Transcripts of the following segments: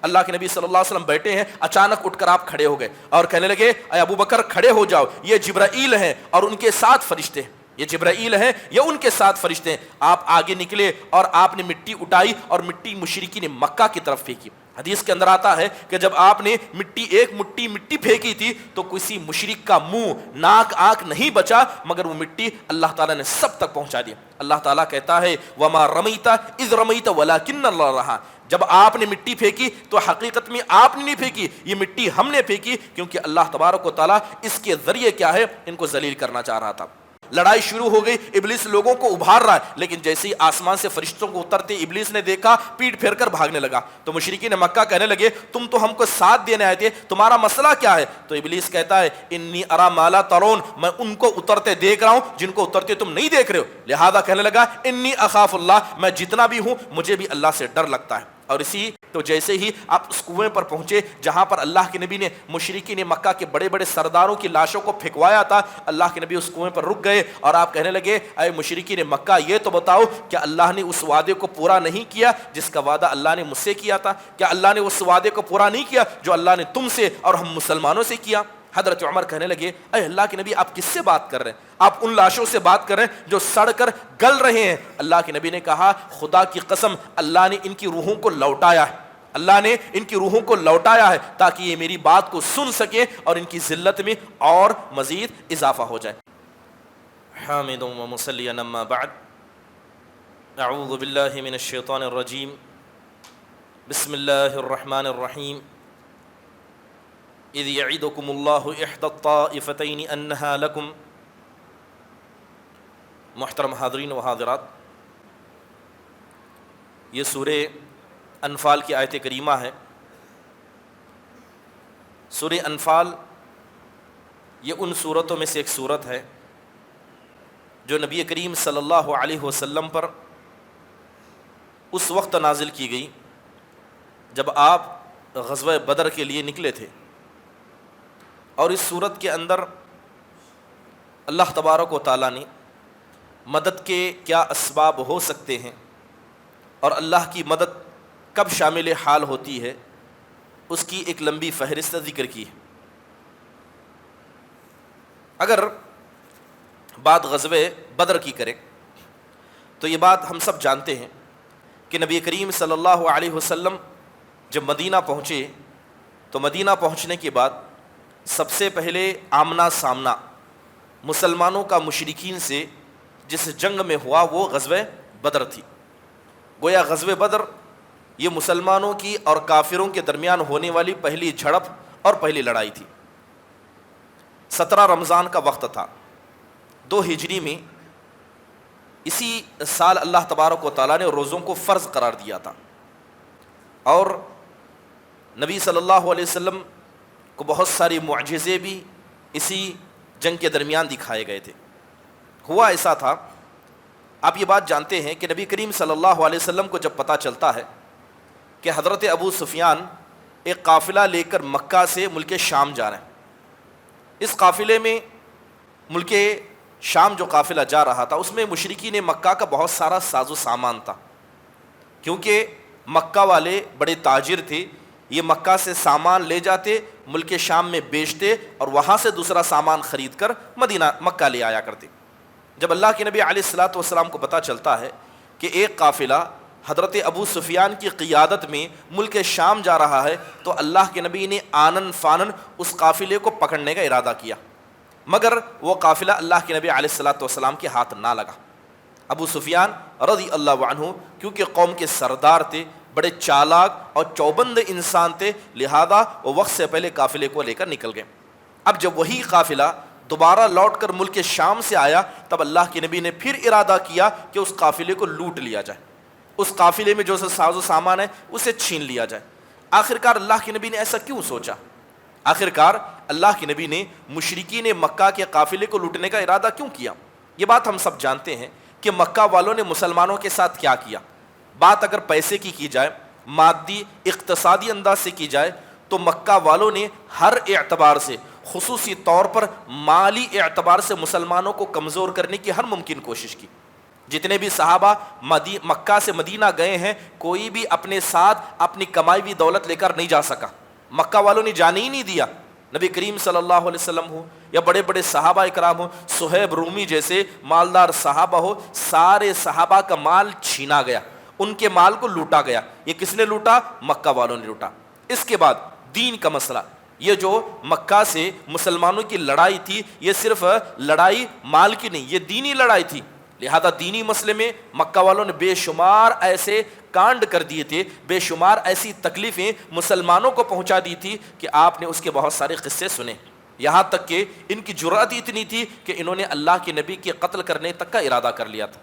اللہ کے نبی صلی اللہ علیہ وسلم بیٹھے ہیں، اچانک اٹھ کر آپ کھڑے ہو گئے اور کہنے لگے اے ابو بکر کھڑے ہو جاؤ، یہ جبرائیل ہیں اور ان کے ساتھ فرشتے ہیں، یہ جبرائیل ہیں یا ان کے ساتھ فرشتے ہیں۔ آپ آگے نکلے اور آپ نے مٹی اٹھائی اور مٹی مشرکین مکہ کی طرف پھینکی۔ حدیث کے اندر آتا ہے کہ جب آپ نے ایک مٹھی مٹی پھینکی تھی تو کسی مشرک کا منہ ناک آنکھ نہیں بچا، مگر وہ مٹی اللہ تعالیٰ نے سب تک پہنچا دی۔ اللہ تعالیٰ کہتا ہے وما رمیت اذ رمیت ولکن اللہ رہا، جب آپ نے مٹی پھینکی تو حقیقت میں آپ نے نہیں پھینکی، یہ مٹی ہم نے پھینکی، کیونکہ اللہ تبارک و تعالیٰ اس کے ذریعے کیا ہے ان کو ذلیل کرنا چاہ رہا تھا۔ لڑائی شروع ہو گئی، ابلیس لوگوں کو ابھار رہا ہے، لیکن جیسے ہی آسمان سے فرشتوں کو اترتے ابلیس نے دیکھا پیٹ پھیر کر بھاگنے لگا۔ تو مشرکین مکہ کہنے لگے تم تو ہم کو ساتھ دینے آئے تھے، تمہارا مسئلہ کیا ہے؟ تو ابلیس کہتا ہے انی ارا ما لا ترون، میں ان کو اترتے دیکھ رہا ہوں جن کو اترتے تم نہیں دیکھ رہے ہو، لہذا کہنے لگا انی اخاف اللہ، میں جتنا بھی ہوں مجھے بھی اللہ سے ڈر لگتا ہے۔ اور اسی تو جیسے ہی آپ اس کنویں پر پہنچے جہاں پر اللہ کے نبی نے مشرکین مکہ کے بڑے بڑے سرداروں کی لاشوں کو پھینکوایا تھا، اللہ کے نبی اس کنویں پر رک گئے اور آپ کہنے لگے اے مشرکین مکہ یہ تو بتاؤ کیا اللہ نے اس وعدے کو پورا نہیں کیا جس کا وعدہ اللہ نے مجھ سے کیا تھا؟ کیا اللہ نے اس وعدے کو پورا نہیں کیا جو اللہ نے تم سے اور ہم مسلمانوں سے کیا؟ حضرت عمر کہنے لگے اے اللہ کے نبی آپ کس سے بات کر رہے ہیں؟ آپ ان لاشوں سے بات کر رہے ہیں جو سڑ کر گل رہے ہیں۔ اللہ کے نبی نے کہا خدا کی قسم اللہ نے ان کی روحوں کو لوٹایا ہے، اللہ نے ان کی روحوں کو لوٹایا ہے تاکہ یہ میری بات کو سن سکے اور ان کی ذلت میں اور مزید اضافہ ہو جائے۔ حامد و مصلی اما بعد، اعوذ باللہ من الشیطان الرجیم، بسم اللہ الرحمن الرحیم، اذ یعدکم اللہ احدی الطائفتین انہا لکم۔ محترم حاضرین و حاضرات، یہ سورہ انفال کی آیت کریمہ ہے۔ سورہ انفال یہ ان سورتوں میں سے ایک سورت ہے جو نبی کریم صلی اللہ علیہ وسلم پر اس وقت نازل کی گئی جب آپ غزوہ بدر کے لیے نکلے تھے، اور اس سورت کے اندر اللہ تبارک و تعالیٰ نے مدد کے کیا اسباب ہو سکتے ہیں اور اللہ کی مدد کب شامل حال ہوتی ہے اس کی ایک لمبی فہرست ذکر کی ہے۔ اگر بات غزوہ بدر کی کریں تو یہ بات ہم سب جانتے ہیں کہ نبی کریم صلی اللہ علیہ وسلم جب مدینہ پہنچے تو مدینہ پہنچنے کے بعد سب سے پہلے آمنا سامنا مسلمانوں کا مشرکین سے جس جنگ میں ہوا وہ غزوہ بدر تھی۔ گویا غزوہ بدر یہ مسلمانوں کی اور کافروں کے درمیان ہونے والی پہلی جھڑپ اور پہلی لڑائی تھی۔ 17 رمضان کا وقت تھا، 2 ہجری میں اسی سال اللہ تبارک و تعالیٰ نے روزوں کو فرض قرار دیا تھا، اور نبی صلی اللہ علیہ وسلم کو بہت ساری معجزے بھی اسی جنگ کے درمیان دکھائے گئے تھے۔ ہوا ایسا تھا، آپ یہ بات جانتے ہیں کہ نبی کریم صلی اللہ علیہ وسلم کو جب پتہ چلتا ہے کہ حضرت ابو سفیان ایک قافلہ لے کر مکہ سے ملک شام جا رہے ہیں، اس قافلے میں ملک شام جو قافلہ جا رہا تھا اس میں مشرکین مکہ کا بہت سارا ساز و سامان تھا، کیونکہ مکہ والے بڑے تاجر تھے، یہ مکہ سے سامان لے جاتے ملک شام میں بیچتے اور وہاں سے دوسرا سامان خرید کر مدینہ مکہ لے آیا کرتے۔ جب اللہ کے نبی علیہ الصلاۃ والسلام کو پتہ چلتا ہے کہ ایک قافلہ حضرت ابو سفیان کی قیادت میں ملک شام جا رہا ہے تو اللہ کے نبی نے آنن فانن اس قافلے کو پکڑنے کا ارادہ کیا، مگر وہ قافلہ اللہ کے نبی علیہ الصلاۃ والسلام کے ہاتھ نہ لگا۔ ابو سفیان رضی اللہ عنہ کیونکہ قوم کے سردار تھے، بڑے چالاک اور چوبند انسان تھے، لہذا وہ وقت سے پہلے قافلے کو لے کر نکل گئے۔ اب جب وہی قافلہ دوبارہ لوٹ کر ملک شام سے آیا تب اللہ کے نبی نے پھر ارادہ کیا کہ اس قافلے کو لوٹ لیا جائے، اس قافلے میں جو ساز و سامان ہے اسے چھین لیا جائے۔ آخرکار اللہ کے نبی نے ایسا کیوں سوچا؟ آخرکار اللہ کے نبی نے مشرکین مکہ کے قافلے کو لوٹنے کا ارادہ کیوں کیا؟ یہ بات ہم سب جانتے ہیں کہ مکہ والوں نے مسلمانوں کے ساتھ کیا کیا۔ بات اگر پیسے کی جائے، مادی اقتصادی انداز سے کی جائے تو مکہ والوں نے ہر اعتبار سے، خصوصی طور پر مالی اعتبار سے مسلمانوں کو کمزور کرنے کی ہر ممکن کوشش کی۔ جتنے بھی صحابہ مکہ سے مدینہ گئے ہیں کوئی بھی اپنے ساتھ اپنی کمائی ہوئی دولت لے کر نہیں جا سکا، مکہ والوں نے جانے ہی نہیں دیا۔ نبی کریم صلی اللہ علیہ وسلم ہو یا بڑے بڑے صحابہ اکرام ہو، صہیب رومی جیسے مالدار صحابہ ہو، سارے صحابہ کا مال چھینا گیا، ان کے مال کو لوٹا گیا۔ یہ کس نے لوٹا؟ مکہ والوں نے لوٹا۔ اس کے بعد دین کا مسئلہ، یہ جو مکہ سے مسلمانوں کی لڑائی تھی، یہ صرف لڑائی مال کی نہیں، یہ دینی لڑائی تھی۔ لہذا دینی مسئلے میں مکہ والوں نے بے شمار ایسے کانڈ کر دیے تھے، بے شمار ایسی تکلیفیں مسلمانوں کو پہنچا دی تھی کہ آپ نے اس کے بہت سارے قصے سنے، یہاں تک کہ ان کی جرأت اتنی تھی کہ انہوں نے اللہ کے نبی کے قتل کرنے تک کا ارادہ کر لیا تھا،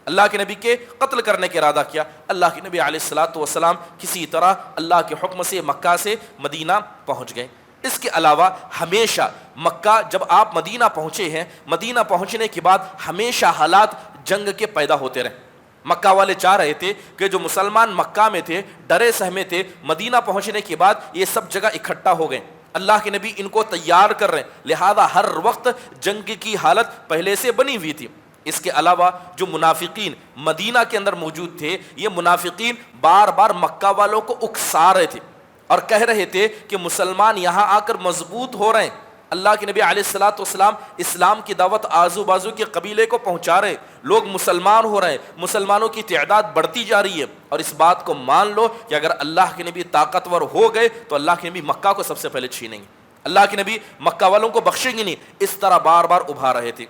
اللہ کے نبی کے قتل کرنے کا ارادہ کیا۔ اللہ کے نبی علیہ الصلاۃ والسلام کسی طرح اللہ کے حکم سے مکہ سے مدینہ پہنچ گئے۔ اس کے علاوہ ہمیشہ مکہ، جب آپ مدینہ پہنچے ہیں، مدینہ پہنچنے کے بعد ہمیشہ حالات جنگ کے پیدا ہوتے رہے۔ مکہ والے چاہ رہے تھے کہ جو مسلمان مکہ میں تھے، ڈرے سہمے تھے، مدینہ پہنچنے کے بعد یہ سب جگہ اکٹھا ہو گئے، اللہ کے نبی ان کو تیار کر رہے ہیں، لہذا ہر وقت جنگ کی حالت پہلے سے بنی ہوئی تھی۔ اس کے علاوہ جو منافقین مدینہ کے اندر موجود تھے، یہ منافقین بار بار مکہ والوں کو اکسا رہے تھے اور کہہ رہے تھے کہ مسلمان یہاں آ کر مضبوط ہو رہے ہیں، اللہ کے نبی علیہ الصلاۃ والسلام اسلام کی دعوت آزو بازو کے قبیلے کو پہنچا رہے، لوگ مسلمان ہو رہے ہیں، مسلمانوں کی تعداد بڑھتی جا رہی ہے، اور اس بات کو مان لو کہ اگر اللہ کے نبی طاقتور ہو گئے تو اللہ کے نبی مکہ کو سب سے پہلے چھینیں گے، اللہ کے نبی مکہ والوں کو بخشیں گے نہیں۔ اس طرح بار بار ابھار رہے تھے۔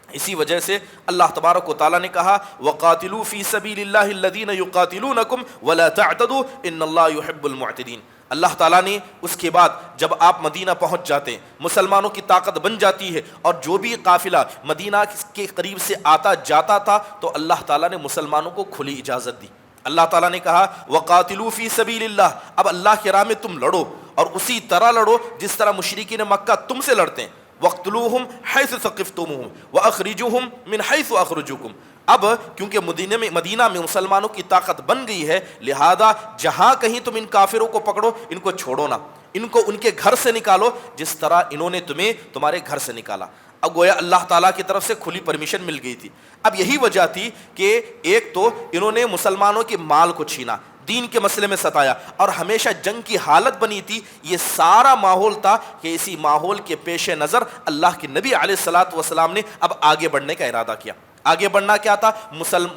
اسی وجہ سے اللہ تبارک و تعالیٰ نے کہا وَقَاتِلُوا فِي سَبِيلِ اللَّهِ الَّذِينَ يُقَاتِلُونَكُمْ وَلَا تَعْتَدُوا إِنَّ اللَّهَ يُحِبُّ الْمُعْتَدِينَ۔ اللہ تعالیٰ نے اس کے بعد جب آپ مدینہ پہنچ جاتے ہیں، مسلمانوں کی طاقت بن جاتی ہے، اور جو بھی قافلہ مدینہ کے قریب سے آتا جاتا تھا تو اللہ تعالیٰ نے مسلمانوں کو کھلی اجازت دی۔ اللہ تعالیٰ نے کہا وَقَاتِلُوا فِي سَبِيلِ اللَّهِ، اب اللہ کے راہ میں تم لڑو، اور اسی طرح لڑو جس طرح مشرکین مکہ تم سے لڑتے ہیں۔ وَاقْتُلُوهُمْ حَيْثُ ثَقِفْتُمُوهُمْ وَأَخْرِجُوهُمْ مِنْ حَيْثُ أَخْرَجُوكُمْ۔ اب کیونکہ مدینہ میں مسلمانوں کی طاقت بن گئی ہے، لہذا جہاں کہیں تم ان کافروں کو پکڑو، ان کو چھوڑو نہ، ان کو ان کے گھر سے نکالو جس طرح انہوں نے تمہیں تمہارے گھر سے نکالا۔ اب گویا اللہ تعالیٰ کی طرف سے کھلی پرمیشن مل گئی تھی۔ اب یہی وجہ تھی کہ ایک تو انہوں نے مسلمانوں کے مال کو چھینا، دین کے مسئلے میں ستایا، اور ہمیشہ جنگ کی حالت بنی تھی۔ یہ سارا ماحول تھا کہ اسی ماحول کے پیش نظر اللہ کے نبی علیہ الصلاۃ والسلام نے اب آگے بڑھنے کا ارادہ کیا۔ آگے بڑھنا کیا تھا؟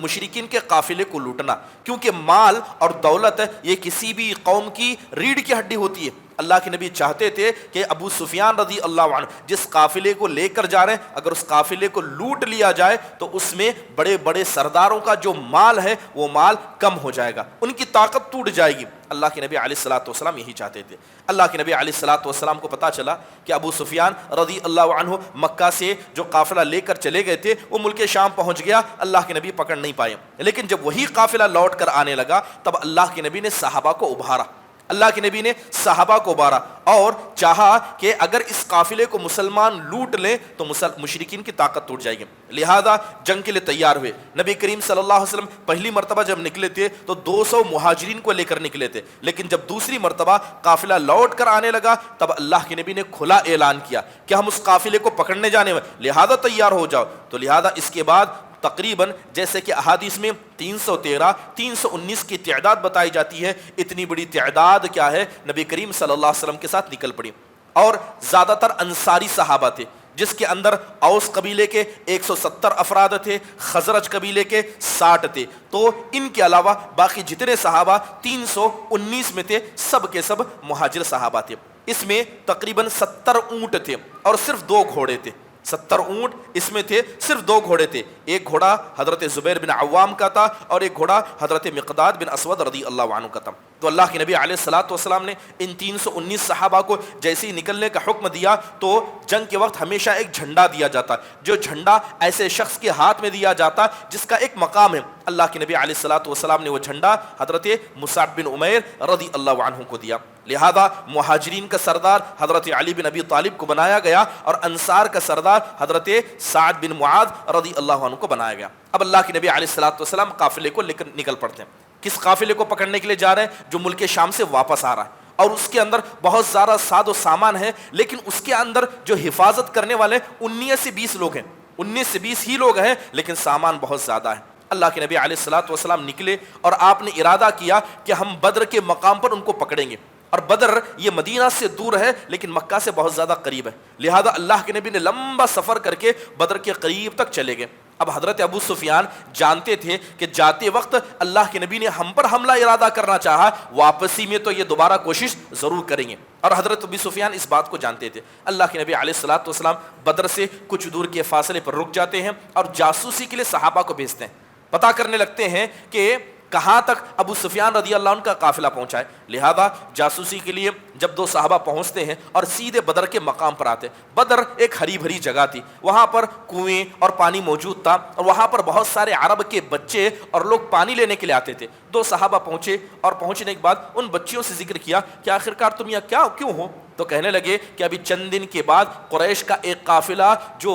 مشرکین کے قافلے کو لوٹنا، کیونکہ مال اور دولت یہ کسی بھی قوم کی ریڑھ کی ہڈی ہوتی ہے۔ اللہ کے نبی چاہتے تھے کہ ابو سفیان رضی اللہ عنہ جس قافلے کو لے کر جا رہے ہیں، اگر اس قافلے کو لوٹ لیا جائے تو اس میں بڑے بڑے سرداروں کا جو مال ہے وہ مال کم ہو جائے گا، ان کی طاقت ٹوٹ جائے گی۔ اللہ کے نبی علیہ الصلاۃ والسلام یہی چاہتے تھے۔ اللہ کے نبی علیہ الصلاۃ والسلام کو پتہ چلا کہ ابو سفیان رضی اللہ عنہ مکہ سے جو قافلہ لے کر چلے گئے تھے وہ ملک شام پہنچ گیا، اللہ کے نبی پکڑ نہیں پائے۔ لیکن جب وہی قافلہ لوٹ کر آنے لگا تب اللہ کے نبی نے صحابہ کو ابھارا، اللہ کے نبی نے صحابہ کو ابھارا اور چاہا کہ اگر اس قافلے کو مسلمان لوٹ لیں تو مشرکین کی طاقت ٹوٹ جائے گی، لہذا جنگ کے لیے تیار ہوئے۔ نبی کریم صلی اللہ علیہ وسلم پہلی مرتبہ جب نکلے تھے تو 200 مہاجرین کو لے کر نکلے تھے، لیکن جب دوسری مرتبہ قافلہ لوٹ کر آنے لگا تب اللہ کے نبی نے کھلا اعلان کیا کہ ہم اس قافلے کو پکڑنے جانے والے، لہذا تیار ہو جاؤ۔ تو لہذا اس کے بعد تقریباً جیسے کہ احادیث میں 313 319 کی تعداد بتائی جاتی ہے، اتنی بڑی تعداد کیا ہے نبی کریم صلی اللہ علیہ وسلم کے ساتھ نکل پڑی، اور زیادہ تر انصاری صحابہ تھے، جس کے اندر اوس قبیلے کے 170 افراد تھے، خزرج قبیلے کے 60 تھے، تو ان کے علاوہ باقی جتنے صحابہ 319 میں تھے سب کے سب مہاجر صحابہ تھے۔ اس میں تقریباً 70 اونٹ تھے اور صرف 2 گھوڑے تھے، 70 اونٹ اس میں تھے، صرف 2 گھوڑے تھے، ایک گھوڑا حضرت زبیر بن عوام کا تھا اور ایک گھوڑا حضرت مقداد بن اسود رضی اللہ عنہ کا تھا۔ تو اللہ کے نبی علیہ الصلاۃ والسلام نے ان 319 صحابہ کو جیسے ہی نکلنے کا حکم دیا تو جنگ کے وقت ہمیشہ ایک جھنڈا دیا جاتا، جو جھنڈا ایسے شخص کے ہاتھ میں دیا جاتا جس کا ایک مقام ہے۔ اللہ کے نبی علیہ الصلاۃ والسلام نے وہ جھنڈا حضرت مصعب بن عمیر رضی اللہ عنہ کو دیا، لہذا مہاجرین کا سردار حضرت علی بن ابی طالب کو بنایا گیا اور انصار کا سردار حضرت سعد بن معاذ رضی اللہ عنہ کو بنایا گیا۔ اب اللہ کے نبی علیہ الصلاۃ والسلام قافلے کو لے کر نکل پڑتے ہیں۔ کس قافلے کو پکڑنے کے لیے جا رہے ہیں؟ جو ملک شام سے واپس آ رہا ہے، اور اس کے اندر بہت زیادہ ساز و سامان ہے، لیکن اس کے اندر جو حفاظت کرنے والے 19 سے 20 لوگ ہیں، 19 سے 20 ہی لوگ ہیں لیکن سامان بہت زیادہ ہے۔ اللہ کے نبی علیہ الصلوۃ والسلام نکلے اور آپ نے ارادہ کیا کہ ہم بدر کے مقام پر ان کو پکڑیں گے، اور بدر یہ مدینہ سے دور ہے لیکن مکہ سے بہت زیادہ قریب ہے، لہذا اللہ کے نبی نے لمبا سفر کر کے بدر کے قریب تک چلے گئے۔ اب حضرت ابو سفیان جانتے تھے کہ جاتے وقت اللہ کے نبی نے ہم پر حملہ ارادہ کرنا چاہا، واپسی میں تو یہ دوبارہ کوشش ضرور کریں گے، اور حضرت ابو سفیان اس بات کو جانتے تھے۔ اللہ کے نبی علیہ الصلوۃ والسلام بدر سے کچھ دور کے فاصلے پر رک جاتے ہیں اور جاسوسی کے لیے صحابہ کو بھیجتے ہیں، پتہ کرنے لگتے ہیں کہ کہاں تک ابو سفیان رضی اللہ عنہ کا قافلہ پہنچا ہے۔ لہذا جاسوسی کے لیے جب دو صحابہ پہنچتے ہیں اور سیدھے بدر کے مقام پر آتے ہیں، بدر ایک ہری بھری جگہ تھی، وہاں پر کنویں اور پانی موجود تھا، اور وہاں پر بہت سارے عرب کے بچے اور لوگ پانی لینے کے لیے آتے تھے۔ دو صحابہ پہنچے اور پہنچنے کے بعد ان بچیوں سے ذکر کیا کہ آخرکار تم یہاں کیوں ہو؟ تو کہنے لگے کہ ابھی چند دن کے بعد قریش کا ایک قافلہ جو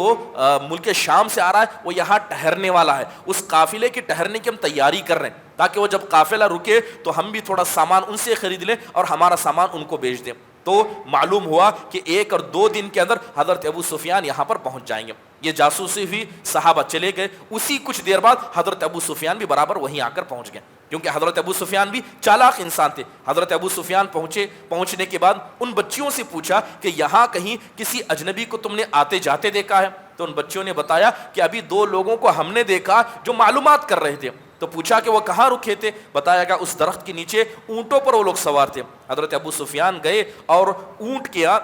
ملک شام سے آ رہا ہے وہ یہاں ٹھہرنے والا ہے، اس قافلے کے ٹھہرنے کی ہم تیاری کر رہے ہیں تاکہ وہ جب قافلہ رکے تو ہم بھی تھوڑا سامان ان سے خرید لیں اور ہمارا سامان ان کو بیچ دیں۔ تو معلوم ہوا کہ 1 اور 2 دن کے اندر حضرت ابو سفیان یہاں پر پہنچ جائیں گے۔ یہ جاسوسی بھی صحابہ چلے گئے، اسی کچھ دیر بعد حضرت ابو سفیان بھی برابر وہیں آ کر پہنچ گئے، کیونکہ حضرت ابو سفیان بھی چالاک انسان تھے۔ حضرت ابو سفیان پہنچنے کے بعد ان بچیوں سے پوچھا کہ یہاں کہیں کسی اجنبی کو تم نے آتے جاتے دیکھا ہے؟ تو ان بچیوں نے بتایا کہ ابھی 2 لوگوں کو ہم نے دیکھا جو معلومات کر رہے تھے۔ تو پوچھا کہ وہ کہاں رکے تھے؟ بتایا گیا اس درخت کے نیچے اونٹوں پر وہ لوگ سوار تھے۔ حضرت ابو سفیان گئے اور اونٹ کیا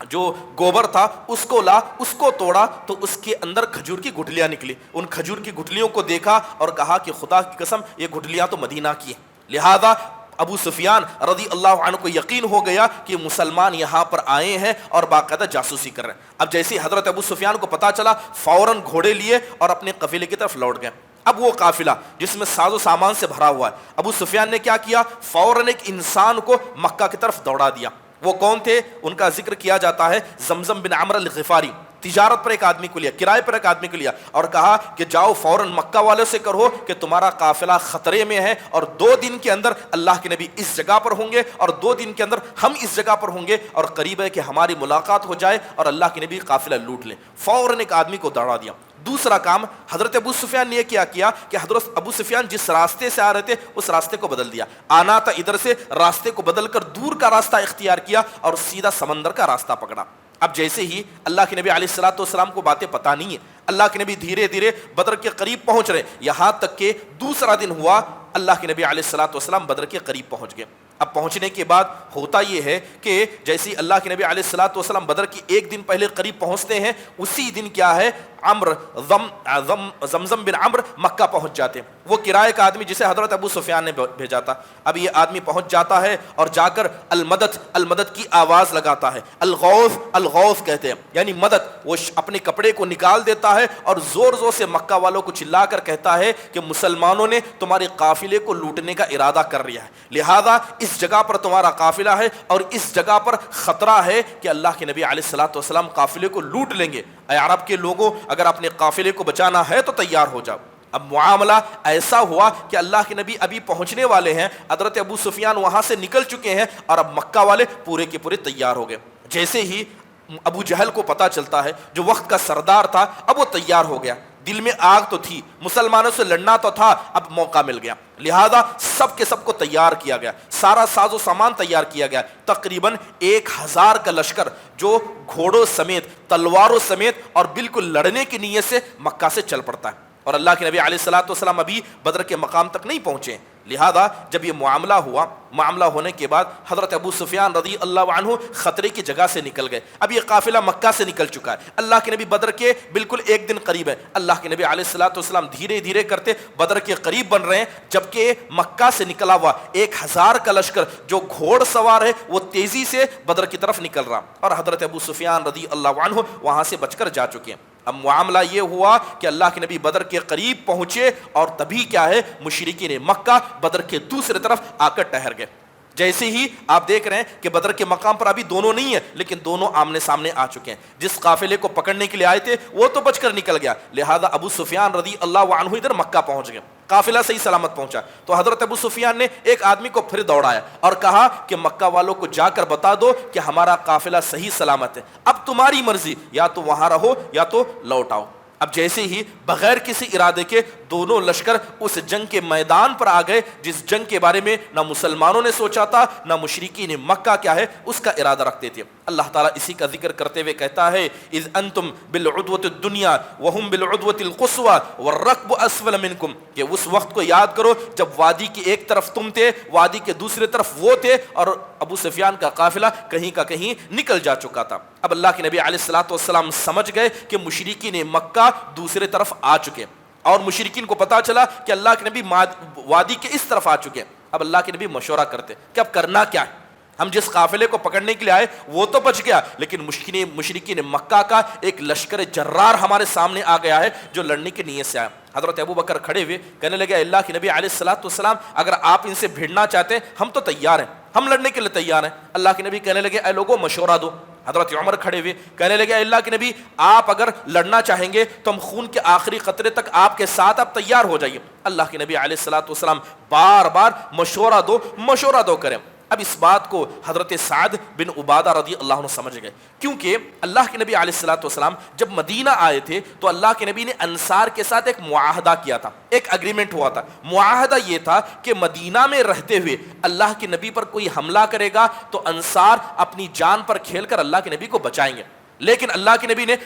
جو گوبر تھا اس کو لا، اس کو توڑا تو اس کے اندر کھجور کی گٹھلیاں نکلی۔ ان کھجور کی گٹھلیوں کو دیکھا اور کہا کہ خدا کی قسم یہ گٹھلیاں تو مدینہ کی ہیں۔ لہذا ابو سفیان رضی اللہ عنہ کو یقین ہو گیا کہ مسلمان یہاں پر آئے ہیں اور باقاعدہ جاسوسی کر رہے ہیں۔ اب جیسے حضرت ابو سفیان کو پتا چلا، فوراً گھوڑے لیے اور اپنے قافلے کی طرف لوٹ گئے۔ اب وہ قافلہ جس میں ساز و سامان سے بھرا ہوا ہے، ابو سفیان نے کیا کیا؟ فوراً ایک انسان کو مکہ کی طرف دوڑا دیا۔ وہ کون تھے؟ ان کا ذکر کیا جاتا ہے زمزم بن عمرو الغفاری۔ تجارت پر ایک آدمی کو لیا، کرائے پر ایک آدمی کو لیا اور کہا کہ جاؤ فوراً مکہ والوں سے کہو کہ تمہارا قافلہ خطرے میں ہے اور 2 دن کے اندر اللہ کے نبی اس جگہ پر ہوں گے اور 2 دن کے اندر ہم اس جگہ پر ہوں گے اور قریب ہے کہ ہماری ملاقات ہو جائے اور اللہ کے نبی قافلہ لوٹ لیں۔ فوراً ایک آدمی کو دوڑا دیا۔ دوسرا کام حضرت ابو سفیان نے کیا کہ حضرت ابو سفیان جس راستے سے آ رہے تھے اس راستے کو بدل دیا، آنا تھا ادھر سے، راستے کو بدل کر دور کا راستہ اختیار کیا اور سیدھا سمندر کا راستہ پکڑا۔ اب جیسے ہی اللہ کے نبی علیہ الصلوۃ والسلام کو باتیں پتہ نہیں ہیں، اللہ کے نبی دھیرے دھیرے بدر کے قریب پہنچ رہے، یہاں تک کہ دوسرا دن ہوا، اللہ کے نبی علیہ الصلوۃ والسلام بدر کے قریب پہنچ گئے۔ اب پہنچنے کے بعد ہوتا یہ ہے کہ جیسے اللہ کے نبی علیہ الصلوۃ والسلام بدر کی 1 دن پہلے قریب پہنچتے ہیں، اسی دن کیا ہے، زمزم بن عمرو مکہ پہنچ جاتے ہیں۔ وہ کرائے کا آدمی جسے حضرت ابو سفیان نے بھیجا تھا، اب یہ آدمی پہنچ جاتا ہے اور جا کر المدد المدد کی آواز لگاتا ہے۔ الغوث الغوث کہتے ہیں یعنی مدد۔ وہ اپنے کپڑے کو نکال دیتا ہے اور زور زور سے مکہ والوں کو چلا کر کہتا ہے کہ مسلمانوں نے تمہارے قافلے کو لوٹنے کا ارادہ کر لیا ہے، لہذا اس جگہ پر تمہارا قافلہ ہے اور اس جگہ پر خطرہ ہے کہ اللہ کے نبی علیہ الصلوۃ والسلام قافلے کو لوٹ لیں گے۔ اے عرب کے لوگوں، اگر اپنے قافلے کو بچانا ہے تو تیار ہو جاؤ۔ اب معاملہ ایسا ہوا کہ اللہ کے نبی ابھی پہنچنے والے ہیں، حضرت ابو سفیان وہاں سے نکل چکے ہیں اور اب مکہ والے پورے کے پورے تیار ہو گئے۔ جیسے ہی ابو جہل کو پتا چلتا ہے، جو وقت کا سردار تھا، اب وہ تیار ہو گیا۔ دل میں آگ تو تھی، مسلمانوں سے لڑنا تو تھا، اب موقع مل گیا، لہذا سب کے سب کو تیار کیا گیا، سارا ساز و سامان تیار کیا گیا۔ تقریباً 1000 کا لشکر جو گھوڑوں سمیت، تلواروں سمیت اور بالکل لڑنے کی نیت سے مکہ سے چل پڑتا ہے، اور اللہ کے نبی علیہ الصلوۃ والسلام ابھی بدر کے مقام تک نہیں پہنچے۔ لہذا جب یہ معاملہ ہوا، معاملہ ہونے کے بعد حضرت ابو سفیان رضی اللہ عنہ خطرے کی جگہ سے نکل گئے۔ اب یہ قافلہ مکہ سے نکل چکا ہے، اللہ کے نبی بدر کے بالکل 1 دن قریب ہے۔ اللہ کے نبی علیہ الصلوۃ والسلام دھیرے دھیرے کرتے بدر کے قریب بن رہے ہیں، جبکہ مکہ سے نکلا ہوا 1000 کا لشکر جو گھوڑ سوار ہے وہ تیزی سے بدر کی طرف نکل رہا، اور حضرت ابو سفیان رضی اللہ عنہ وہاں سے بچ کر جا چکے ہیں۔ اب معاملہ یہ ہوا کہ اللہ کے نبی بدر کے قریب پہنچے اور تبھی کیا ہے، مشرکین مکہ بدر کے دوسری طرف آ کر ٹھہر گئے۔ جیسے ہی آپ دیکھ رہے ہیں کہ بدر کے مقام پر ابھی دونوں نہیں ہیں، لیکن دونوں آمنے سامنے آ چکے ہیں۔ جس قافلے کو پکڑنے کے لیے آئے تھے وہ تو بچ کر نکل گیا، لہذا ابو سفیان رضی اللہ عنہ ادھر مکہ پہنچ گئے، قافلہ صحیح سلامت پہنچا۔ تو حضرت ابو سفیان نے ایک آدمی کو پھر دوڑایا اور کہا کہ مکہ والوں کو جا کر بتا دو کہ ہمارا قافلہ صحیح سلامت ہے، اب تمہاری مرضی، یا تو وہاں رہو یا تو لوٹ آؤ۔ اب جیسے ہی بغیر کسی ارادے کے دونوں لشکر اس جنگ کے میدان پر آ گئے جس جنگ کے بارے میں نہ مسلمانوں نے سوچا تھا نہ مشرکین مکہ کیا ہے اس کا ارادہ رکھتے تھے. اللہ تعالیٰ اسی کا ذکر کرتے ہوئے کہتا ہے اذ انتم بالعدوۃ الدنیا وهم بالعدوۃ القصوى والركب اسفل منکم, کہ اس وقت کو یاد کرو جب وادی کی ایک طرف تم تھے, وادی کے دوسرے طرف وہ تھے, اور ابو سفیان کا قافلہ کہیں کا کہیں نکل جا چکا تھا. اب اللہ کے نبی علیہ الصلوۃ والسلام سمجھ گئے کہ مشرکین مکہ دوسرے طرف آ چکے, اور مشرکین کو پتا چلا کہ اللہ کے نبی وادی کے اس طرف آ چکے. اب اللہ کے نبی مشورہ کرتے کہ اب کرنا کیا ہے, ہم جس قافلے کو پکڑنے کے لیے آئے وہ تو بچ گیا, لیکن مشرکین مکہ کا ایک لشکر جرار ہمارے سامنے آ گیا ہے جو لڑنے کی نیت سے آیا. حضرت ابو بکر کھڑے ہوئے کہنے لگے اللہ کے نبی علیہ الصلوۃ والسلام اگر آپ ان سے بھیڑنا چاہتے ہیں ہم تو تیار ہیں, ہم لڑنے کے لیے تیار ہیں. اللہ کے نبی کہنے لگے اے لوگوں مشورہ دو. حضرت عمر کھڑے ہوئے کہنے لگے اللہ کے نبی آپ اگر لڑنا چاہیں گے تو ہم خون کے آخری قطرے تک آپ کے ساتھ آپ تیار ہو جائیے. اللہ کے نبی علیہ الصلوۃ والسلام بار بار مشورہ دو کریں. اب اس بات کو حضرت سعد بن عبادہ رضی اللہ عنہ سمجھ گئے, کیونکہ اللہ کے نبی علیہ الصلوۃ والسلام جب مدینہ آئے تھے تو اللہ کے نبی نے انصار کے ساتھ ایک معاہدہ کیا تھا, ایک اگریمنٹ ہوا تھا. معاہدہ یہ تھا کہ مدینہ میں رہتے ہوئے اللہ کے نبی پر کوئی حملہ کرے گا تو انصار اپنی جان پر کھیل کر اللہ کے نبی کو بچائیں گے. لیکن اللہ کے نبی نے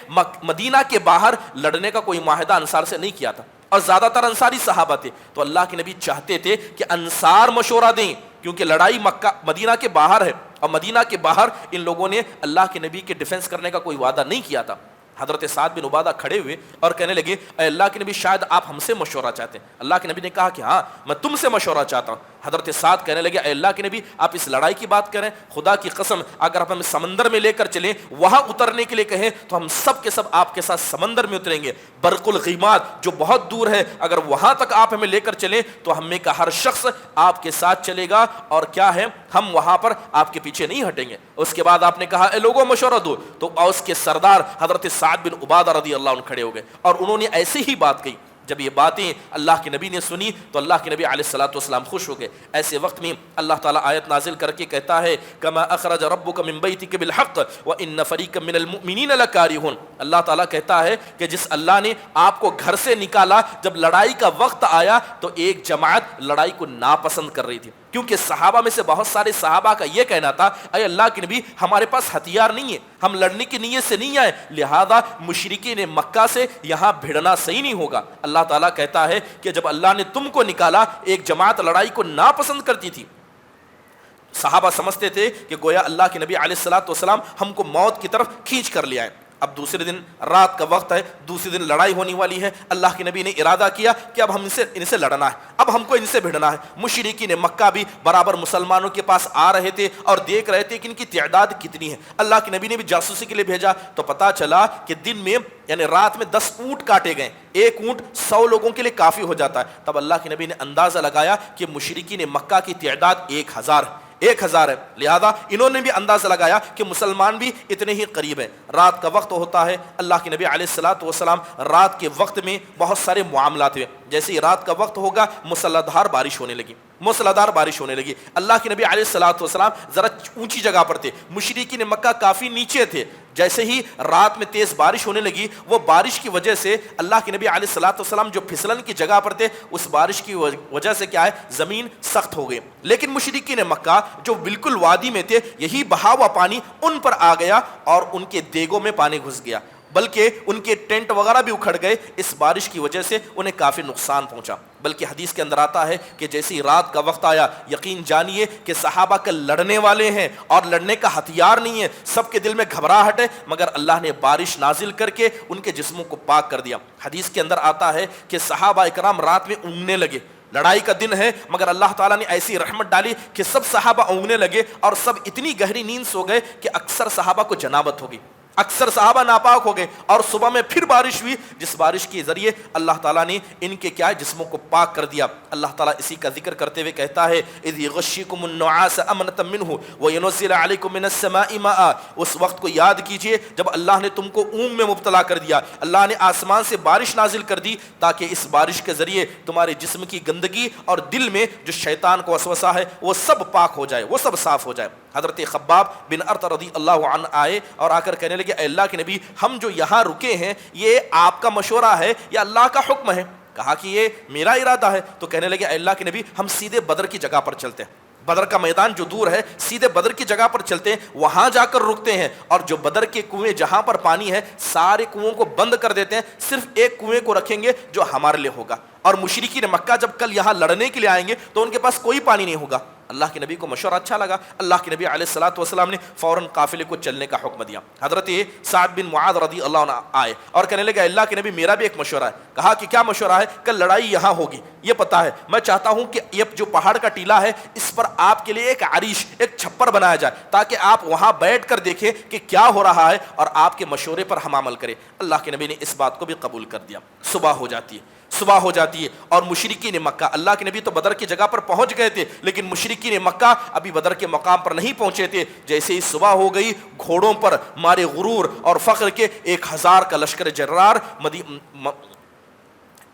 مدینہ کے باہر لڑنے کا کوئی معاہدہ انصار سے نہیں کیا تھا, اور زیادہ تر انصاری صحابہ تھے. تو اللہ کے نبی چاہتے تھے کہ انصار مشورہ دیں, کیونکہ لڑائی مدینہ کے باہر ہے, اور مدینہ کے باہر ان لوگوں نے اللہ کے نبی کے ڈیفنس کرنے کا کوئی وعدہ نہیں کیا تھا. حضرت سعد بن عبادہ کھڑے ہوئے اور کہنے لگے اے اللہ کے نبی شاید آپ ہم سے مشورہ چاہتے ہیں. اللہ کے نبی نے کہا کہ ہاں میں تم سے مشورہ چاہتا ہوں. حضرت سعد کہنے لگے اے اللہ کے نبی آپ اس لڑائی کی بات کریں, خدا کی قسم اگر آپ ہمیں سمندر میں لے کر چلیں وہاں اترنے کے لیے کہیں تو ہم سب کے سب آپ کے ساتھ سمندر میں اتریں گے. برق الغیمات جو بہت دور ہے اگر وہاں تک آپ ہمیں لے کر چلیں تو ہم میں کا ہر شخص آپ کے ساتھ چلے گا, اور کیا ہے ہم وہاں پر آپ کے پیچھے نہیں ہٹیں گے. اس کے بعد آپ نے کہا اے لوگوں مشورہ دو, تو اوس کے سردار حضرت سعد بن عبادہ رضی اللہ عنہ کھڑے ہو گئے اور انہوں نے ایسے ہی بات کہی. جب یہ باتیں اللہ کے نبی نے سنی تو اللہ کے نبی علیہ الصلوۃ والسلام خوش ہو گئے. ایسے وقت میں اللہ تعالیٰ آیت نازل کر کے کہتا ہے کما اخرج ربک من بیتک بالحق وان فریقا من المؤمنین لکارہون. اللہ تعالیٰ کہتا ہے کہ جس اللہ نے آپ کو گھر سے نکالا, جب لڑائی کا وقت آیا تو ایک جماعت لڑائی کو ناپسند کر رہی تھی, کیونکہ صحابہ میں سے بہت سارے صحابہ کا یہ کہنا تھا اے اللہ کے نبی ہمارے پاس ہتھیار نہیں ہے, ہم لڑنے کی نیت سے نہیں آئے, لہذا مشرکین مکہ سے یہاں بھیڑنا صحیح نہیں ہوگا. اللہ تعالیٰ کہتا ہے کہ جب اللہ نے تم کو نکالا ایک جماعت لڑائی کو ناپسند کرتی تھی. صحابہ سمجھتے تھے کہ گویا اللہ کے نبی علیہ الصلوۃ والسلام ہم کو موت کی طرف کھینچ کر لے آئے. اب دوسرے دن رات کا وقت ہے, دوسرے دن لڑائی ہونے والی ہے. اللہ کے نبی نے ارادہ کیا کہ اب ہم ان سے لڑنا ہے, اب ہم کو ان سے بھیڑنا ہے. مشرکین مکہ بھی برابر مسلمانوں کے پاس آ رہے تھے اور دیکھ رہے تھے کہ ان کی تعداد کتنی ہے. اللہ کے نبی نے بھی جاسوسی کے لیے بھیجا تو پتا چلا کہ دن میں یعنی رات میں 10 اونٹ کاٹے گئے, ایک اونٹ 100 لوگوں کے لیے کافی ہو جاتا ہے. تب اللہ کے نبی نے اندازہ لگایا کہ مشرکین مکہ کی تعداد 1000 ہے, لہذا انہوں نے بھی اندازہ لگایا کہ مسلمان بھی اتنے ہی قریب ہیں. رات کا وقت ہوتا ہے, اللہ کے نبی علیہ الصلوۃ والسلام رات کے وقت میں بہت سارے معاملات ہوئے. جیسے ہی رات کا وقت ہوگا موسلادھار بارش ہونے لگی. اللہ کے نبی علیہ الصلوۃ والسلام ذرا اونچی جگہ پر تھے, مشرکین مکہ کافی نیچے تھے. جیسے ہی رات میں تیز بارش ہونے لگی, وہ بارش کی وجہ سے اللہ کے نبی علیہ الصلوۃ والسلام جو پھسلن کی جگہ پر تھے اس بارش کی وجہ سے کیا ہے زمین سخت ہو گئی. لیکن مشرکین مکہ جو بالکل وادی میں تھے, یہی بہا ہوا پانی ان پر آ گیا اور ان کے دیگوں میں پانی گھس گیا, بلکہ ان کے ٹینٹ وغیرہ بھی اکھڑ گئے. اس بارش کی وجہ سے انہیں کافی نقصان پہنچا. بلکہ حدیث کے اندر آتا ہے کہ جیسی رات کا وقت آیا, یقین جانیے کہ صحابہ کل لڑنے والے ہیں اور لڑنے کا ہتھیار نہیں ہے, سب کے دل میں گھبراہٹ ہے, مگر اللہ نے بارش نازل کر کے ان کے جسموں کو پاک کر دیا. حدیث کے اندر آتا ہے کہ صحابہ اکرام رات میں اونگنے لگے. لڑائی کا دن ہے مگر اللہ تعالیٰ نے ایسی رحمت ڈالی کہ سب صحابہ اونگنے لگے اور سب اتنی گہری نیند سو گئے کہ اکثر صحابہ کو جنابت ہوگی, اکثر صحابہ ناپاک ہو گئے. اور صبح میں پھر بارش ہوئی, جس بارش کے ذریعے اللہ تعالیٰ نے ان کے کیا جسموں کو پاک کر دیا. اللہ تعالیٰ اسی کا ذکر کرتے ہوئے کہتا ہے اذ یغشیکم النعاس امنۃ منہ وینزل علیکم من السماء ماء. اس وقت کو یاد کیجئے جب اللہ نے تم کو اونگ میں مبتلا کر دیا, اللہ نے آسمان سے بارش نازل کر دی تاکہ اس بارش کے ذریعے تمہارے جسم کی گندگی اور دل میں جو شیطان کو وسوسہ ہے وہ سب پاک ہو جائے, وہ سب صاف ہو جائے. حضرت خباب بن ارط رضی اللہ عنہ آئے اور آ کر کہنے لگے اے اللہ کے نبی ہم جو یہاں رکے ہیں یہ آپ کا مشورہ ہے یا اللہ کا حکم ہے؟ کہا کہ یہ میرا ارادہ ہے۔ تو کہنے لگے اے اللہ کے نبی ہم سیدھے بدر کی جگہ پر چلتے ہیں، بدر کا میدان جو دور ہے سیدھے بدر کی جگہ پر چلتے ہیں، وہاں جا کر رکتے ہیں، اور جو بدر کے کنویں جہاں پر پانی ہے سارے کنووں کو بند کر دیتے ہیں، صرف ایک کنویں کو رکھیں گے جو ہمارے لیے ہوگا، اور مشرکین مکہ جب کل یہاں لڑنے کے لیے آئیں گے تو ان کے پاس کوئی پانی نہیں ہوگا۔ اللہ کے نبی کو مشورہ اچھا لگا، اللہ کے نبی علیہ الصلوۃ والسلام نے فوراً قافلے کو چلنے کا حکم دیا۔ حضرت سعد بن معاذ رضی اللہ عنہ آئے اور کہنے لگے اللہ کے نبی میرا بھی ایک مشورہ ہے۔ کہا کہ کیا مشورہ ہے؟ کل لڑائی یہاں ہوگی یہ پتا ہے، میں چاہتا ہوں کہ یہ جو پہاڑ کا ٹیلہ ہے اس پر آپ کے لیے ایک عریش، ایک چھپر بنایا جائے تاکہ آپ وہاں بیٹھ کر دیکھیں کہ کیا ہو رہا ہے اور آپ کے مشورے پر ہم عمل کریں۔ اللہ کے نبی نے اس بات کو بھی قبول کر دیا۔ صبح ہو جاتی ہے اور مشرکین مکہ، اللہ کے نبی تو بدر کی جگہ پر پہنچ گئے تھے لیکن مشرکین مکہ ابھی بدر کے مقام پر نہیں پہنچے تھے۔ جیسے ہی صبح ہو گئی گھوڑوں پر مارے غرور اور فخر کے 1000 کا لشکر جرار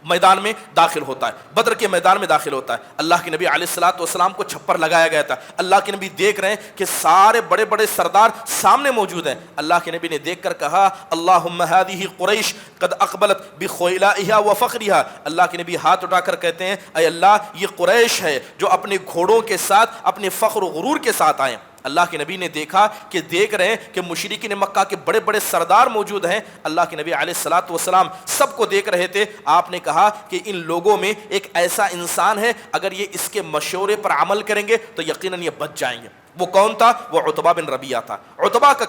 میدان میں داخل ہوتا ہے، بدر کے میدان میں داخل ہوتا ہے۔ اللہ کے نبی علیہ الصلوۃ والسلام کو چھپر لگایا گیا تھا۔ اللہ کے نبی دیکھ رہے ہیں کہ سارے بڑے بڑے سردار سامنے موجود ہیں۔ اللہ کے نبی نے دیکھ کر کہا اللہم ہذہ قریش قد اقبلت بخیلائها وفخرها۔ اللہ کے نبی ہاتھ اٹھا کر کہتے ہیں اے اللہ یہ قریش ہے جو اپنے گھوڑوں کے ساتھ اپنے فخر و غرور کے ساتھ آئے۔ اللہ کے نبی نے دیکھا کہ دیکھ رہے ہیں کہ مشرکین مکہ کے بڑے بڑے سردار موجود ہیں۔ اللہ کے نبی علیہ الصلوۃ والسلام سب کو دیکھ رہے تھے۔ آپ نے کہا کہ ان لوگوں میں ایک ایسا انسان ہے اگر یہ اس کے مشورے پر عمل کریں گے تو یقیناً یہ بچ جائیں گے۔ وہ کون تھا؟ وہ عتبہ بن ربیعہ تھا۔ عتبہ کا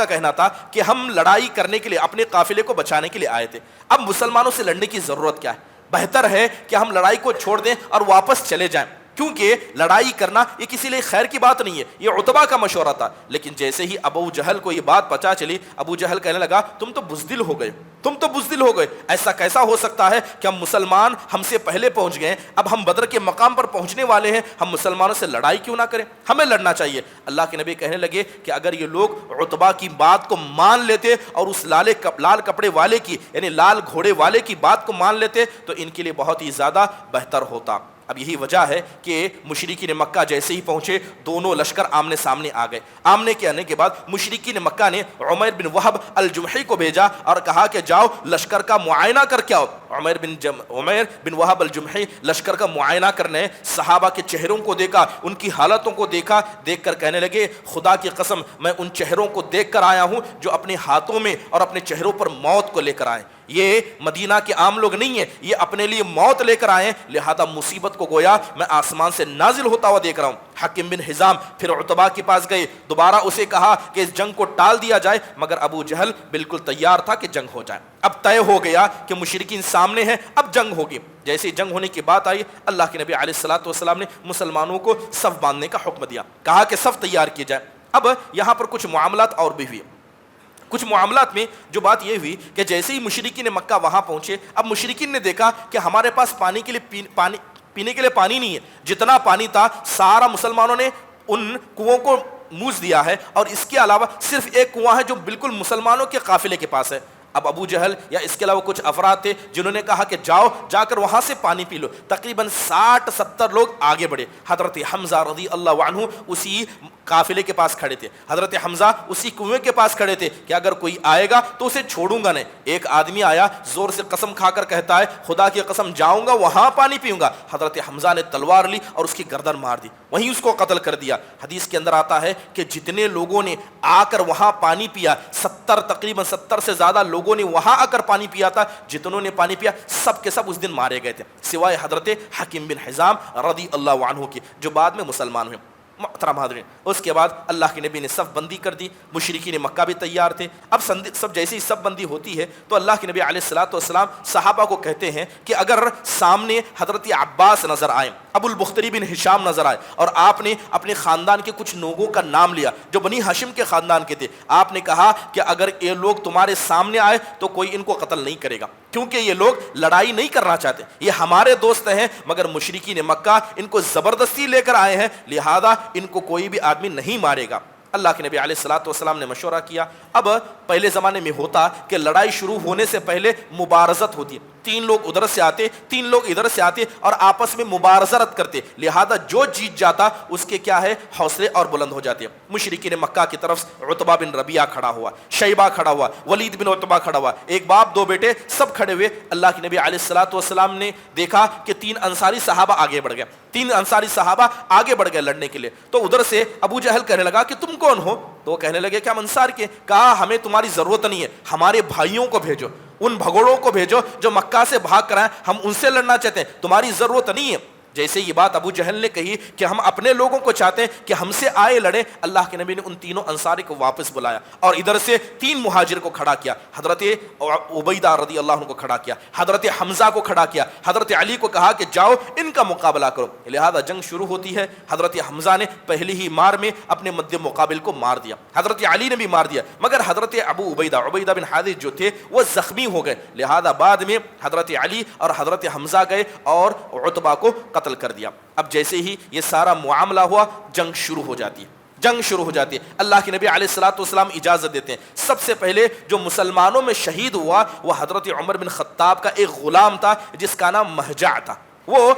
کہنا تھا کہ ہم لڑائی کرنے کے لیے اپنے قافلے کو بچانے کے لیے آئے تھے، اب مسلمانوں سے لڑنے کی ضرورت کیا ہے؟ بہتر ہے کہ ہم لڑائی کو چھوڑ دیں اور واپس چلے جائیں، کیونکہ لڑائی کرنا یہ کسی لیے خیر کی بات نہیں ہے۔ یہ عتبہ کا مشورہ تھا، لیکن جیسے ہی ابو جہل کو یہ بات پتہ چلی، ابو جہل کہنے لگا تم تو بزدل ہو گئے، ایسا کیسا ہو سکتا ہے کہ ہم مسلمان ہم سے پہلے پہنچ گئے، اب ہم بدر کے مقام پر پہنچنے والے ہیں، ہم مسلمانوں سے لڑائی کیوں نہ کریں، ہمیں لڑنا چاہیے۔ اللہ کے نبی کہنے لگے کہ اگر یہ لوگ عتبہ کی بات کو مان لیتے اور اس لال کپڑے والے کی یعنی لال گھوڑے والے کی بات کو مان لیتے تو ان کے لیے بہت ہی زیادہ بہتر ہوتا۔ اب یہی وجہ ہے کہ مشرکین مکہ جیسے ہی پہنچے دونوں لشکر آمنے سامنے آ گئے۔ آمنے کے آنے کے بعد مشرکین مکہ نے عمیر بن وہب الجمحی کو بھیجا اور کہا کہ جاؤ لشکر کا معائنہ کر کے آؤ۔ عمیر بن وہب الجمحی لشکر کا معائنہ کرنے صحابہ کے چہروں کو دیکھا، ان کی حالتوں کو دیکھا، دیکھ کر کہنے لگے خدا کی قسم میں ان چہروں کو دیکھ کر آیا ہوں جو اپنے ہاتھوں میں اور اپنے چہروں پر موت کو لے کر آئے۔ یہ مدینہ کے عام لوگ نہیں ہیں، یہ اپنے لیے موت لے کر آئے، لہذا مصیبت کو گویا میں آسمان سے نازل ہوتا ہوا دیکھ رہا ہوں۔ حکیم بن حزام پھر عتبہ کے پاس گئے، دوبارہ اسے کہا کہ اس جنگ کو ٹال دیا جائے، مگر ابو جہل بالکل تیار تھا کہ جنگ ہو جائے۔ اب طے ہو گیا کہ مشرکین سامنے ہیں، اب جنگ ہوگی۔ جیسے ہی جنگ ہونے کی بات آئی، اللہ کے نبی علیہ الصلوۃ والسلام نے مسلمانوں کو صف باندھنے کا حکم دیا، کہا کہ صف تیار کی جائے۔ اب یہاں پر کچھ معاملات اور بھی ہوئے۔ کچھ معاملات میں جو بات یہ ہوئی کہ جیسے ہی مشرکین مکہ وہاں پہنچے، اب مشرکین نے دیکھا کہ ہمارے پاس پینے کے لیے پانی نہیں ہے، جتنا پانی تھا سارا مسلمانوں نے ان کنووں کو موج دیا ہے، اور اس کے علاوہ صرف ایک کنواں ہے جو بالکل مسلمانوں کے قافلے کے پاس ہے۔ اب ابو جہل یا اس کے علاوہ کچھ افراد تھے جنہوں نے کہا کہ جاؤ جا کر وہاں سے پانی پی لو۔ تقریباً 60-70 لوگ آگے بڑھے۔ حضرت حمزہ رضی اللہ عنہ اسی قافلے کے پاس کھڑے تھے، حضرت حمزہ اسی کنویں کے پاس کھڑے تھے کہ اگر کوئی آئے گا تو اسے چھوڑوں گا نہیں۔ ایک آدمی آیا زور سے قسم کھا کر کہتا ہے خدا کی قسم جاؤں گا وہاں پانی پیوں گا۔ حضرت حمزہ نے تلوار لی اور اس کی گردن مار دی، وہیں اس کو قتل کر دیا۔ حدیث کے اندر آتا ہے کہ جتنے لوگوں نے آ کر وہاں پانی پیا، تقریباً 70 سے زیادہ لوگوں نے وہاں آ کر پانی پیا تھا، جتنوں نے پانی پیا سب کے سب اس دن مارے گئے تھے، سوائے حضرت حکیم بن حزام رضی اللہ عنہ کی جو بعد میں مسلمان ہوئے۔ محترم حاضرین، اس کے بعد اللہ کے نبی نے صف بندی کر دی، مشرکین مکہ بھی تیار تھے۔ اب سب جیسے ہی صف بندی ہوتی ہے تو اللہ کے نبی علیہ الصلوۃ والسلام صحابہ کو کہتے ہیں کہ اگر سامنے حضرت عباس نظر آئے، ابو البختری بن ہشام نظر آئے، اور آپ نے اپنے خاندان کے کچھ لوگوں کا نام لیا جو بنی ہاشم کے خاندان کے تھے، آپ نے کہا کہ اگر یہ لوگ تمہارے سامنے آئے تو کوئی ان کو قتل نہیں کرے گا، کیونکہ یہ لوگ لڑائی نہیں کرنا چاہتے، یہ ہمارے دوست ہیں، مگر مشرکین مکہ ان کو زبردستی لے کر آئے ہیں، لہذا ان کو کوئی بھی آدمی نہیں مارے گا۔ اللہ کے نبی علیہ الصلوۃ والسلام نے مشورہ کیا. اب پہلے زمانے میں ہوتا کہ لڑائی شروع ہونے سے پہلے مبارزت ہوتی ہے, 3 لوگ ادھر سے آتے 3 لوگ ادھر سے آتے اور آپس میں مبارزت کرتے, لہذا جو جیت جاتا اس کے کیا ہے حوصلے اور بلند ہو جاتے. مشرکین مکہ کی طرف عتبہ بن ربیعہ کھڑا ہوا, شیبہ کھڑا ہوا, ولید بن عتبہ کھڑا ہوا, ایک باپ 2 بیٹے سب کھڑے ہوئے. اللہ کے نبی علیہ الصلوۃ والسلام نے دیکھا کہ 3 انصاری صحابہ آگے بڑھ گئے, 3 انصاری صحابہ آگے بڑھ گئے لڑنے کے لیے. تو ادھر سے ابو جہل کہنے لگا کہ تم کون ہو؟ تو وہ کہنے لگے کہ ہم انصار کے. کہا ہمیں تمہاری ضرورت نہیں ہے, ہمارے بھائیوں کو بھیجو, ان بھگوڑوں کو بھیجو جو مکہ سے بھاگ کر آئے, ہم ان سے لڑنا چاہتے ہیں, تمہاری ضرورت نہیں ہے. جیسے یہ بات ابو جہل نے کہی کہ ہم اپنے لوگوں کو چاہتے ہیں کہ ہم سے آئے لڑیں, اللہ کے نبی نے ان تینوں انصاری کو واپس بلایا اور ادھر سے 3 مہاجر کو کھڑا کیا, حضرت عبیدہ رضی اللہ عنہ کو کھڑا کیا, حضرت حمزہ کو کھڑا کیا, حضرت علی کو کہا کہ جاؤ ان کا مقابلہ کرو. لہذا جنگ شروع ہوتی ہے. حضرت حمزہ نے پہلی ہی مار میں اپنے مد مقابل کو مار دیا, حضرت علی نے بھی مار دیا, مگر حضرت عبیدہ بن حارث جو تھے وہ زخمی ہو گئے. لہذا بعد میں حضرت علی اور حضرت حمزہ گئے اور عتبہ کو قتل کر دیا. اب جیسے ہی یہ سارا معاملہ ہوا, جنگ شروع ہو جاتی ہے. اللہ کے نبی علیہ الصلوۃ والسلام اجازت دیتے ہیں. سب سے پہلے جو مسلمانوں میں شہید ہوا وہ حضرت عمر بن خطاب کا ایک غلام تھا جس کا نام مہجع تھا. وہ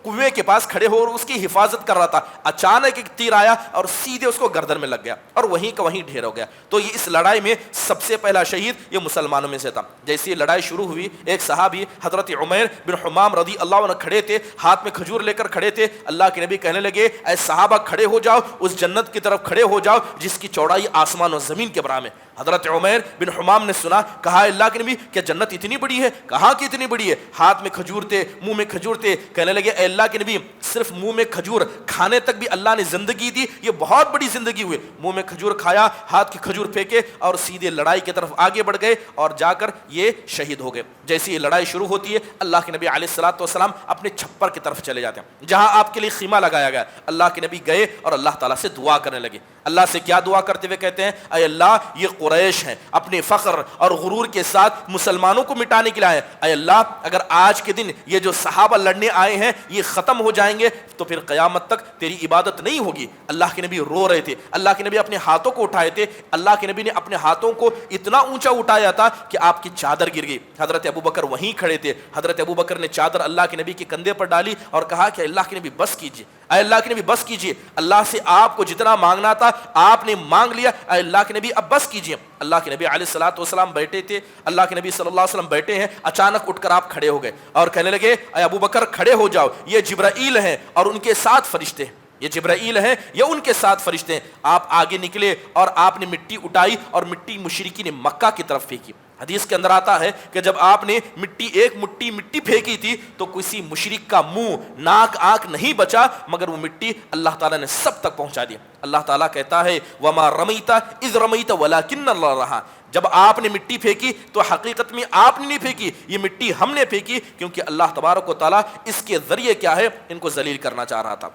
کنویں کے پاس کھڑے ہو اور اس کی حفاظت کر رہا تھا. اچانک ایک تیر آیا اور سیدھے اس کو گردن میں لگ گیا اور وہیں کا وہیں ڈھیر ہو گیا. تو یہ اس لڑائی میں سب سے پہلا شہید یہ مسلمانوں میں سے تھا. جیسے یہ لڑائی شروع ہوئی, ایک صحابی حضرت عمیر بن حمام رضی اللہ عنہ کھڑے تھے, ہاتھ میں کھجور لے کر کھڑے تھے. اللہ کے نبی کہنے لگے اے صحابہ کھڑے ہو جاؤ, اس جنت کی طرف کھڑے ہو جاؤ جس کی چوڑائی آسمان و زمین کے برابر ہے. حضرت عمیر بن حمام نے سنا, کہا اللہ کے نبی کیا جنت اتنی بڑی ہے؟ کہا کہ اتنی بڑی ہے. ہاتھ میں کھجور تھے, منہ میں کھجور تھے. کہنے لگے اے اللہ کے نبی صرف منہ میں کھجور کھانے تک بھی اللہ نے زندگی دی, یہ بہت بڑی زندگی ہوئی. منہ میں کھجور کھایا, ہاتھ کی کھجور پھینکے اور سیدھے لڑائی کی طرف آگے بڑھ گئے اور جا کر یہ شہید ہو گئے. جیسے یہ لڑائی شروع ہوتی ہے اللہ کے نبی علیہ الصلوۃ والسلام اپنے چھپر کی طرف چلے جاتے ہیں جہاں آپ کے لیے خیمہ لگایا گیا. اللہ کے نبی گئے اور اللہ تعالیٰ سے دعا کرنے لگے. اللہ سے کیا دعا کرتے ہوئے کہتے ہیں اے اللہ یہ قریش ہیں اپنے فخر اور غرور کے ساتھ مسلمانوں کو مٹانے کے لیے آئے. اے اللہ اگر آج کے دن یہ جو صحابہ لڑنے آئے ہیں یہ ختم ہو جائیں گے تو پھر قیامت تک تیری عبادت نہیں ہوگی. اللہ کے نبی رو رہے تھے, اللہ کے نبی اپنے ہاتھوں کو اٹھائے تھے. اللہ کے نبی نے اپنے ہاتھوں کو اتنا اونچا اٹھایا تھا کہ آپ کی چادر گر گئی. حضرت ابوبکر وہیں کھڑے تھے. حضرت ابوبکر نے چادر اللہ کے نبی کے کندھے پر ڈالی اور کہا کہ اللہ کے نبی بس کیجیے, اے اللہ کے نبی بس کیجیے, اللہ سے آپ کو جتنا مانگنا تھا آپ نے مانگ لیا, اے اللہ کے نبی اب بس کیجیے. اللہ کے نبی علیہ الصلوۃ والسلام بیٹھے تھے, اللہ کے نبی صلی اللہ علیہ وسلم بیٹھے ہیں, اچانک اٹھ کر آپ کھڑے ہو گئے اور کہنے لگے اے ابوبکر کھڑے ہو جاؤ, یہ جبرائیل ہیں اور ان کے ساتھ فرشتے ہیں, یہ جبرائیل ہیں یا ان کے ساتھ فرشتے ہیں. آپ آگے نکلے اور آپ نے مٹی اٹھائی اور مٹی مشرکین مکہ کی طرف پھینکی. حدیث کے اندر آتا ہے کہ جب آپ نے ایک مٹھی مٹی پھینکی تھی تو کسی مشرک کا منہ ناک آنکھ نہیں بچا مگر وہ مٹی اللہ تعالیٰ نے سب تک پہنچا دی. اللہ تعالیٰ کہتا ہے وما رمیت اذ رمیت ولکن اللہ رہا, جب آپ نے مٹی پھینکی تو حقیقت میں آپ نے نہیں پھینکی, یہ مٹی ہم نے پھینکی کیونکہ اللہ تبارک و تعالیٰ اس کے ذریعے کیا ہے ان کو ذلیل کرنا چاہ رہا تھا.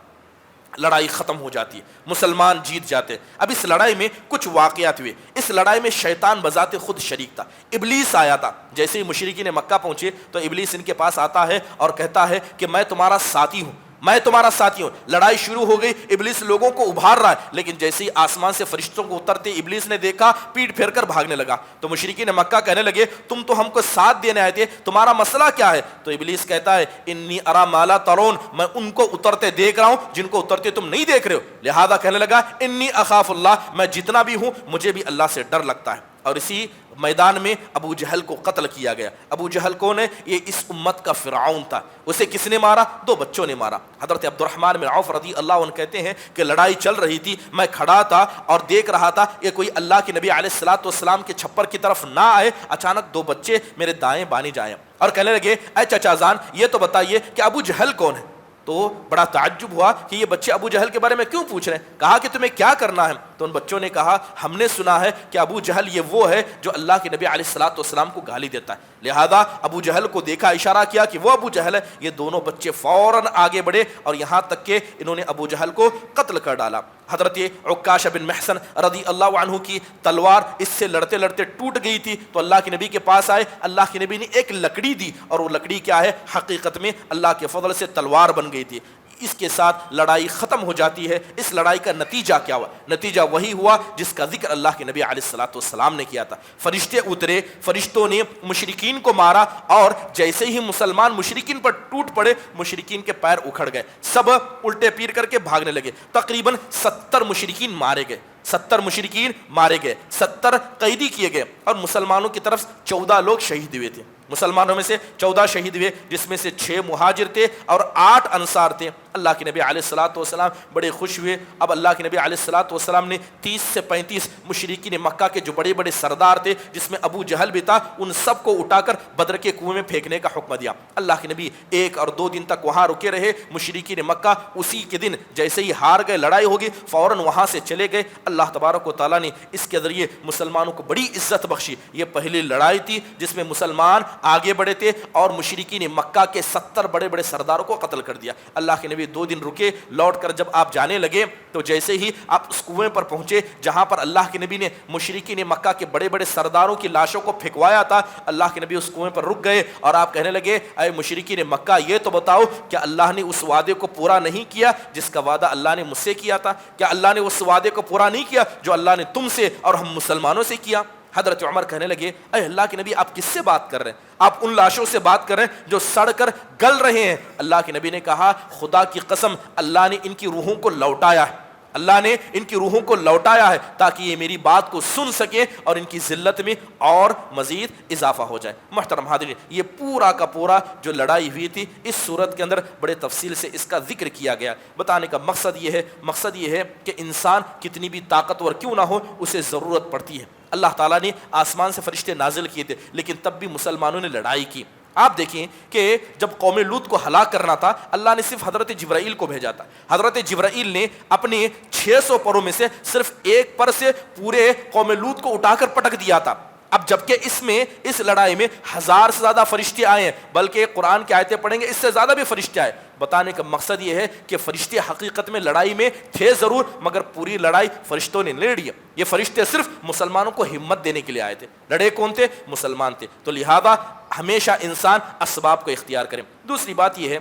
لڑائی ختم ہو جاتی ہے, مسلمان جیت جاتے. اب اس لڑائی میں کچھ واقعات ہوئے. اس لڑائی میں شیطان بذات خود شریک تھا. ابلیس آیا تھا. جیسے ہی مشرکین مکہ پہنچے تو ابلیس ان کے پاس آتا ہے اور کہتا ہے کہ میں تمہارا ساتھی ہوں, میں تمہارا ساتھی ہوں. لڑائی شروع ہو گئی, ابلیس لوگوں کو ابھار رہا ہے, لیکن جیسے ہی آسمان سے فرشتوں کو اترتے ابلیس نے دیکھا پیٹ پھیر کر بھاگنے لگا. تو مشرکین مکہ کہنے لگے تم تو ہم کو ساتھ دینے آئے تھے, تمہارا مسئلہ کیا ہے؟ تو ابلیس کہتا ہے انی ارا ما لا ترون, میں ان کو اترتے دیکھ رہا ہوں جن کو اترتے تم نہیں دیکھ رہے ہو. لہذا کہنے لگا انی اخاف اللہ, میں جتنا بھی ہوں مجھے بھی اللہ سے ڈر لگتا ہے. اور اسی میدان میں ابو جہل کو قتل کیا گیا. ابو جہل کون ہے؟ یہ اس امت کا فرعون تھا. اسے کس نے مارا؟ 2 بچوں نے مارا. حضرت عبد الرحمن بن عوف رضی اللہ عنہ کہتے ہیں کہ لڑائی چل رہی تھی, میں کھڑا تھا اور دیکھ رہا تھا کہ کوئی اللہ کے نبی علیہ الصلوۃ والسلام کے چھپر کی طرف نہ آئے. اچانک 2 بچے میرے دائیں بانی جائیں اور کہنے لگے اے چچا جان یہ تو بتائیے کہ ابو جہل کون ہے؟ تو بڑا تعجب ہوا کہ یہ بچے ابو جہل کے بارے میں کیوں پوچھ رہے ہیں. کہا کہ تمہیں کیا کرنا ہے؟ تو ان بچوں نے کہا ہم نے سنا ہے کہ ابو جہل یہ وہ ہے جو اللہ کے نبی علیہ الصلوۃ والسلام کو گالی دیتا ہے. لہذا ابو جہل کو دیکھا, اشارہ کیا کہ وہ ابو جہل ہے. یہ دونوں بچے فوراً آگے بڑھے اور یہاں تک کہ انہوں نے ابو جہل کو قتل کر ڈالا. حضرت عکاشہ بن محصن رضی اللہ عنہ کی تلوار اس سے لڑتے لڑتے ٹوٹ گئی تھی تو اللہ کے نبی کے پاس آئے. اللہ کے نبی نے ایک لکڑی دی اور وہ لکڑی کیا ہے؟ حقیقت میں اللہ کے فضل سے تلوار بن گئی تھی. اس کے ساتھ لڑائی ختم ہو جاتی ہے۔ اس لڑائی کا نتیجہ کیا ہوا؟ نتیجہ وہی ہوا جس کا ذکر اللہ کے نبی علیہ الصلوۃ والسلام نے کیا تھا۔ فرشتے اترے، فرشتوں نے مشرکین کو مارا، اور جیسے ہی مسلمان مشرکین پر ٹوٹ پڑے، مشرکین کے پیر اکھڑ گئے، سب الٹے پیر کر کے بھاگنے لگے۔ تقریباً 70 مشرکین مارے گئے، 70 مشرکین مارے گئے، 70 قیدی کیے گئے، اور مسلمانوں کی طرف 14 لوگ شہید ہوئے تھے۔ مسلمانوں میں سے 14 شہید ہوئے، جس میں سے 6 مہاجر تھے اور 8 انصار تھے۔ اللہ کے نبی علیہ الصلوۃ والسلام بڑے خوش ہوئے۔ اب اللہ کے نبی علیہ الصلوۃ والسلام نے 30 سے 35 مشرکین مکہ کے جو بڑے بڑے سردار تھے، جس میں ابو جہل بھی تھا، ان سب کو اٹھا کر بدر کے کنویں میں پھینکنے کا حکم دیا۔ اللہ کے نبی 1 اور 2 دن تک وہاں رکے رہے۔ مشرکین مکہ اسی کے دن جیسے ہی ہار گئے، لڑائی ہوگی، فوراً وہاں سے چلے گئے۔ اللہ تبارک و تعالیٰ نے اس کے ذریعے مسلمانوں کو بڑی عزت بخشی۔ یہ پہلی لڑائی تھی جس میں مسلمان آگے بڑھے تھے اور مشرکین مکہ کے 70 بڑے بڑے سرداروں کو قتل کر دیا۔ اللہ کے نبی 2 دن رکے، لوٹ کر جب آپ جانے لگے تو جیسے ہی آپ اس کنویں پر پہنچے جہاں پر اللہ کے نبی نے مشرکین مکہ کے بڑے بڑے سرداروں کی لاشوں کو پھینکوایا تھا، اللہ کے نبی اس کنویں پر رک گئے اور آپ کہنے لگے، اے مشرکین مکہ، یہ تو بتاؤ کہ اللہ نے اس وعدے کو پورا نہیں کیا جس کا وعدہ اللہ نے مجھ سے کیا تھا؟ کیا اللہ نے اس وعدے کو پورا نہیں کیا جو اللہ نے تم سے اور ہم مسلمانوں سے کیا؟ حضرت عمر کہنے لگے، اے اللہ کے نبی، آپ کس سے بات کر رہے ہیں؟ آپ ان لاشوں سے بات کر رہے ہیں جو سڑ کر گل رہے ہیں۔ اللہ کے نبی نے کہا، خدا کی قسم، اللہ نے ان کی روحوں کو لوٹایا ہے، اللہ نے ان کی روحوں کو لوٹایا ہے تاکہ یہ میری بات کو سن سکے اور ان کی ذلت میں اور مزید اضافہ ہو جائے۔ محترم حاضرین، یہ پورا کا پورا جو لڑائی ہوئی تھی، اس صورت کے اندر بڑے تفصیل سے اس کا ذکر کیا گیا۔ بتانے کا مقصد یہ ہے کہ انسان کتنی بھی طاقتور کیوں نہ ہو، اسے ضرورت پڑتی ہے۔ اللہ تعالیٰ نے آسمان سے فرشتے نازل کیے تھے، لیکن تب بھی مسلمانوں نے لڑائی کی۔ آپ دیکھیں کہ جب قوم لوط کو ہلاک کرنا تھا، اللہ نے صرف حضرت جبرائیل کو بھیجا تھا۔ حضرت جبرائیل نے اپنے 600 پروں میں سے صرف 1 پر سے پورے قوم لوط کو اٹھا کر پٹک دیا تھا۔ اب جبکہ اس لڑائی میں 1000 سے زیادہ فرشتے آئے ہیں، بلکہ قرآن کی آیتیں پڑھیں گے اس سے زیادہ بھی فرشتے آئے۔ بتانے کا مقصد یہ ہے کہ فرشتے حقیقت میں لڑائی میں تھے ضرور، مگر پوری لڑائی فرشتوں نے لڑی ہے۔ یہ فرشتے صرف مسلمانوں کو ہمت دینے کے لیے آئے تھے۔ لڑے کون تھے؟ مسلمان تھے۔ تو لہذا ہمیشہ انسان اسباب کو اختیار کرے۔ دوسری بات یہ ہے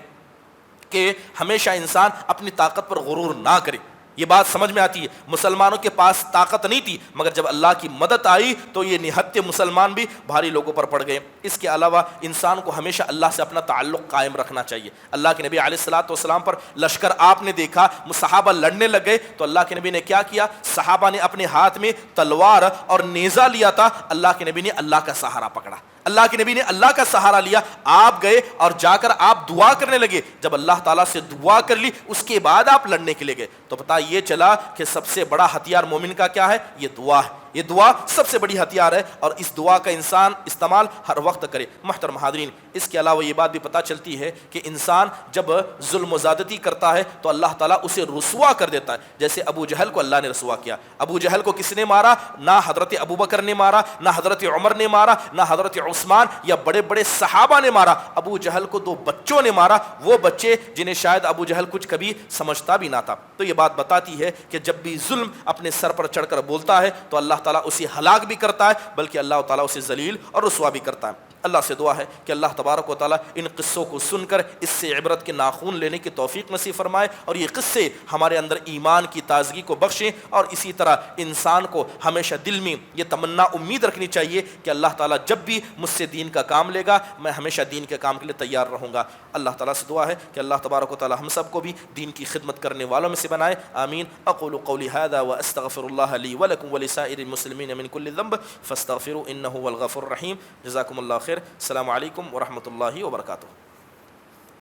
کہ ہمیشہ انسان اپنی طاقت پر غرور نہ کرے۔ یہ بات سمجھ میں آتی ہے، مسلمانوں کے پاس طاقت نہیں تھی، مگر جب اللہ کی مدد آئی تو یہ نہتے مسلمان بھی بھاری لوگوں پر پڑ گئے۔ اس کے علاوہ انسان کو ہمیشہ اللہ سے اپنا تعلق قائم رکھنا چاہیے۔ اللہ کے نبی علیہ الصلوۃ والسلام پر لشکر آپ نے دیکھا، صحابہ لڑنے لگ گئے تو اللہ کے نبی نے کیا کیا؟ صحابہ نے اپنے ہاتھ میں تلوار اور نیزہ لیا تھا، اللہ کے نبی نے اللہ کا سہارا پکڑا، اللہ کے نبی نے اللہ کا سہارا لیا۔ آپ گئے اور جا کر آپ دعا کرنے لگے۔ جب اللہ تعالیٰ سے دعا کر لی، اس کے بعد آپ لڑنے کے لیے گئے، تو پتہ یہ چلا کہ سب سے بڑا ہتھیار مومن کا کیا ہے؟ یہ دعا ہے۔ یہ دعا سب سے بڑی ہتھیار ہے، اور اس دعا کا انسان استعمال ہر وقت کرے۔ محترم حاضرین، اس کے علاوہ یہ بات بھی پتہ چلتی ہے کہ انسان جب ظلم و زیادتی کرتا ہے تو اللہ تعالیٰ اسے رسوا کر دیتا ہے۔ جیسے ابو جہل کو اللہ نے رسوا کیا۔ ابو جہل کو کس نے مارا؟ نہ حضرت ابو بکر نے مارا، نہ حضرت عمر نے مارا، نہ حضرت عثمان یا بڑے بڑے صحابہ نے مارا۔ ابو جہل کو 2 بچوں نے مارا، وہ بچے جنہیں شاید ابو جہل کچھ کبھی سمجھتا بھی نہ تھا۔ تو یہ بات بتاتی ہے کہ جب بھی ظلم اپنے سر پر چڑھ کر بولتا ہے تو اللہ تعالیٰ اسے ہلاک بھی کرتا ہے، بلکہ اللہ تعالیٰ اسے ذلیل اور رسوا بھی کرتا ہے۔ اللہ سے دعا ہے کہ اللہ تبارک و تعالیٰ ان قصوں کو سن کر اس سے عبرت کے ناخون لینے کی توفیق نصیب فرمائے، اور یہ قصے ہمارے اندر ایمان کی تازگی کو بخشیں، اور اسی طرح انسان کو ہمیشہ دل میں یہ تمنا امید رکھنی چاہیے کہ اللہ تعالیٰ جب بھی مجھ سے دین کا کام لے گا، میں ہمیشہ دین کے کام کے لیے تیار رہوں گا۔ اللہ تعالیٰ سے دعا ہے کہ اللہ تبارک و تعالیٰ ہم سب کو بھی دین کی خدمت کرنے والوں میں سے بنائے، آمین۔ اقول قولی ھذا واستغفر اللہ لی ولکم ولسائر المسلمین من کل ذنب فاستغفروا انہ هو الغفور الرحیم۔ جزاکم اللہ خیر۔ السلام علیکم ورحمۃ اللہ وبرکاتہ۔